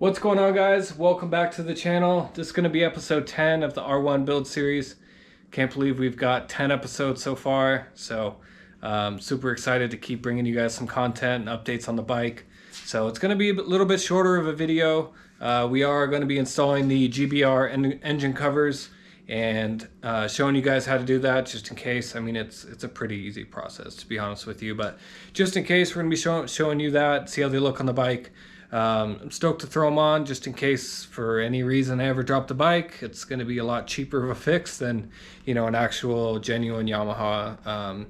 What's going on, guys? Welcome back to the channel. This is going to be episode 10 of the R1 build series. Can't believe we've got 10 episodes so far, so super excited to keep bringing you guys some content and updates on the bike. So it's going to be a little bit shorter of a video. We are going to be installing the GBR engine covers and showing you guys how to do that, just in case. I mean, it's a pretty easy process, to be honest with you, but just in case, we're going to be showing you that, see how they look on the bike. I'm stoked to throw them on just in case for any reason I ever drop the bike. It's going to be a lot cheaper of a fix than, you know, an actual genuine Yamaha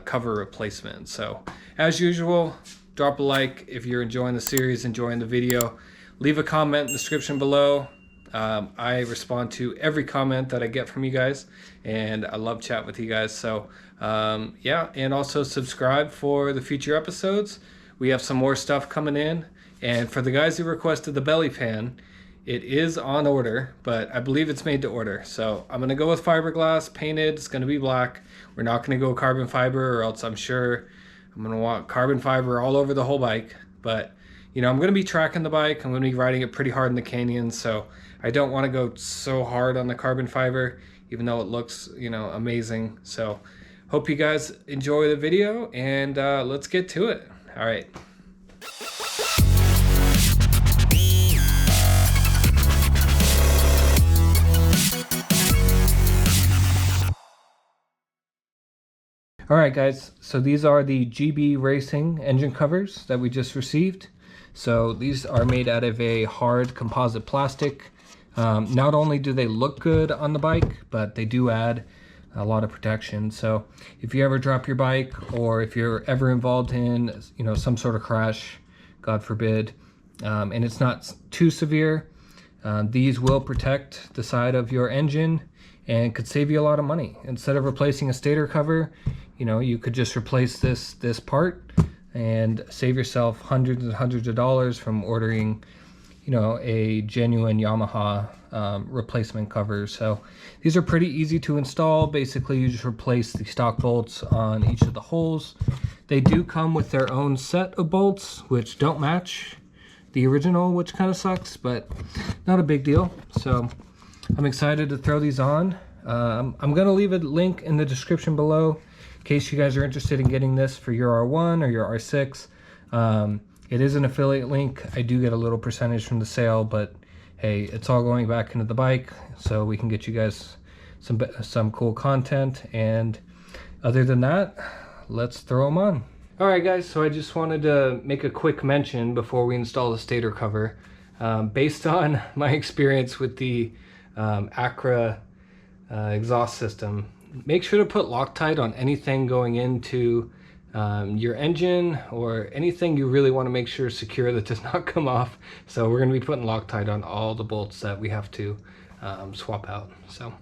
cover replacement. So as usual, drop a like if you're enjoying the series, enjoying the video. Leave a comment in the description below. I respond to every comment that I get from you guys, and I love chatting with you guys. So yeah, and also subscribe for the future episodes. We have some more stuff coming in. And for the guys who requested the belly pan, it is on order, but I believe it's made to order. So I'm going to go with fiberglass, painted. It's going to be black. We're not going to go carbon fiber, or else I'm sure I'm going to want carbon fiber all over the whole bike. But, you know, I'm going to be tracking the bike. I'm going to be riding it pretty hard in the canyon, so I don't want to go so hard on the carbon fiber, even though it looks, you know, amazing. So hope you guys enjoy the video, and let's get to it. All right. Alright guys, so these are the gbracing engine covers that we just received. So these are made out of a hard composite plastic. Not only do they look good on the bike, but they do add a lot of protection. So if you ever drop your bike, or if you're ever involved in, you know, some sort of crash, God forbid, and it's not too severe, these will protect the side of your engine and could save you a lot of money. Instead of replacing a stator cover, you know, you could just replace this part and save yourself hundreds and hundreds of dollars from ordering, you know, a genuine Yamaha replacement cover. So these are pretty easy to install. Basically, you just replace the stock bolts on each of the holes. They do come with their own set of bolts, which don't match the original, which kind of sucks, but not a big deal. So I'm excited to throw these on. I'm going to leave a link in the description below in case you guys are interested in getting this for your R1 or your R6. It is an affiliate link. I do get a little percentage from the sale, but hey, it's all going back into the bike, so we can get you guys some cool content. And other than that, let's throw them on. All right guys, so I just wanted to make a quick mention before we install the stator cover. Based on my experience with the Acra exhaust system, make sure to put Loctite on anything going into your engine, or anything you really want to make sure is secure that does not come off. So we're going to be putting Loctite on all the bolts that we have to swap out. So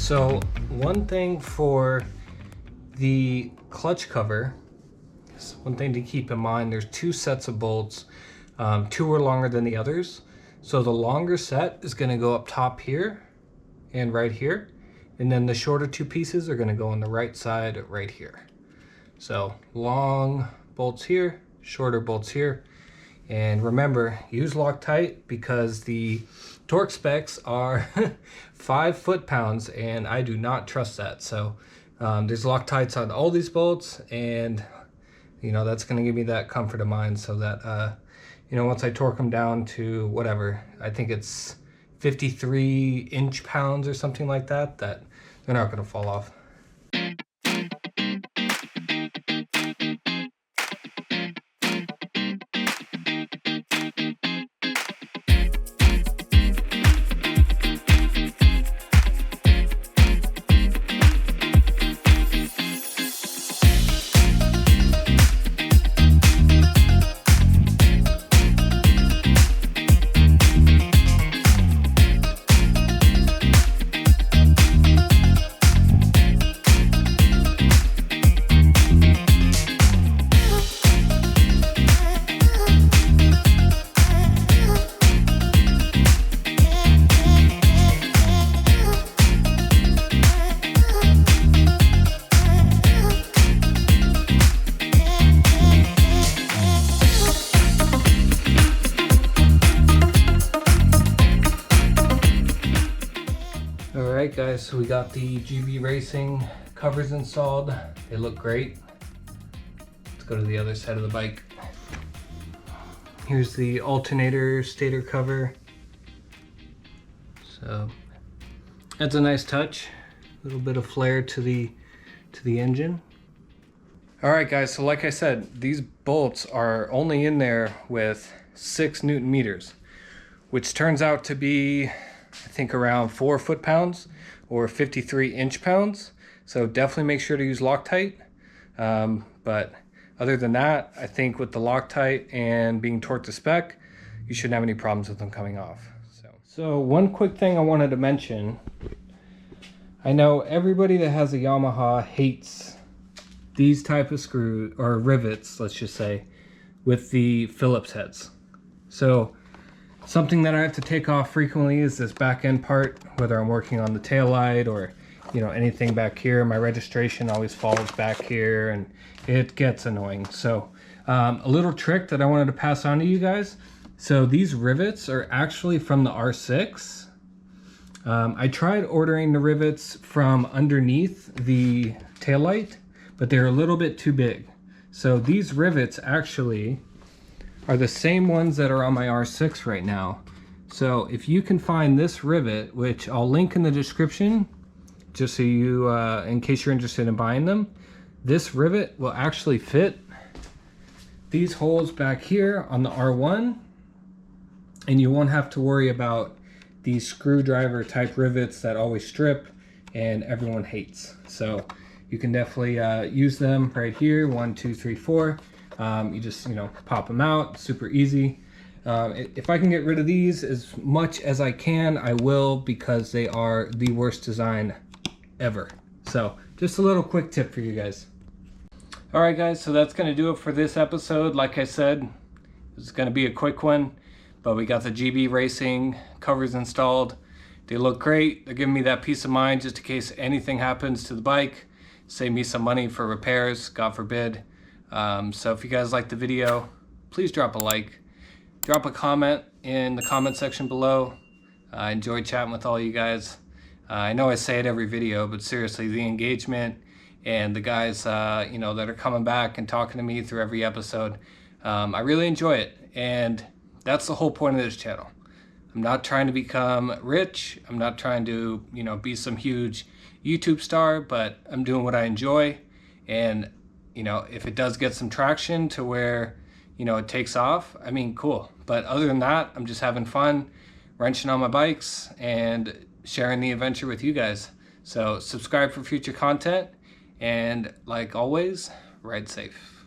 So one thing for the clutch cover, one thing to keep in mind, there's two sets of bolts. Two are longer than the others. So the longer set is going to go up top here and right here. And then the shorter two pieces are going to go on the right side right here. So long bolts here, shorter bolts here. And remember, use Loctite because the torque specs are 5 foot-pounds and I do not trust that. So there's Loctites on all these bolts, and you know, that's going to give me that comfort of mind so that you know, once I torque them down to whatever, I think it's 53 inch-pounds or something like that, that they're not going to fall off. Alright guys, so we got the GB Racing covers installed. They look great. Let's go to the other side of the bike. Here's the alternator stator cover. So that's a nice touch. A little bit of flair to the engine. Alright guys, so like I said, these bolts are only in there with 6 Newton meters, which turns out to be, I think, around 4 foot-pounds or 53 inch-pounds. So definitely make sure to use Loctite. But other than that, I think with the Loctite and being torqued to spec, you shouldn't have any problems with them coming off. So one quick thing I wanted to mention. I know everybody that has a Yamaha hates these type of screws, or rivets, let's just say, with the Phillips heads. So something that I have to take off frequently is this back end part, whether I'm working on the taillight or, you know, anything back here. My registration always falls back here and it gets annoying. So a little trick that I wanted to pass on to you guys. So these rivets are actually from the R6. I tried ordering the rivets from underneath the taillight, but they're a little bit too big. So these rivets actually are the same ones that are on my R6 right now. So if you can find this rivet, which I'll link in the description, just so you, in case you're interested in buying them, this rivet will actually fit these holes back here on the R1, and you won't have to worry about these screwdriver type rivets that always strip and everyone hates. So you can definitely use them right here, 1, 2, 3, 4. You just, you know, pop them out, super easy. If I can get rid of these as much as I can, I will, because they are the worst design ever. So just a little quick tip for you guys. All right guys, so that's going to do it for this episode. Like I said, it's going to be a quick one, but we got the GB Racing covers installed. They look great. They're giving me that peace of mind just in case anything happens to the bike. Save me some money for repairs, God forbid. So if you guys like the video, please drop a like, drop a comment in the comment section below. I enjoy chatting with all you guys. I know I say it every video, but seriously, the engagement and the guys you know, that are coming back and talking to me through every episode, I really enjoy it. And that's the whole point of this channel. I'm not trying to become rich. I'm not trying to, you know, be some huge YouTube star, but I'm doing what I enjoy. And you know, if it does get some traction to where, you know, it takes off, I mean, cool. But other than that, I'm just having fun, wrenching on my bikes and sharing the adventure with you guys. So subscribe for future content, and like always, ride safe.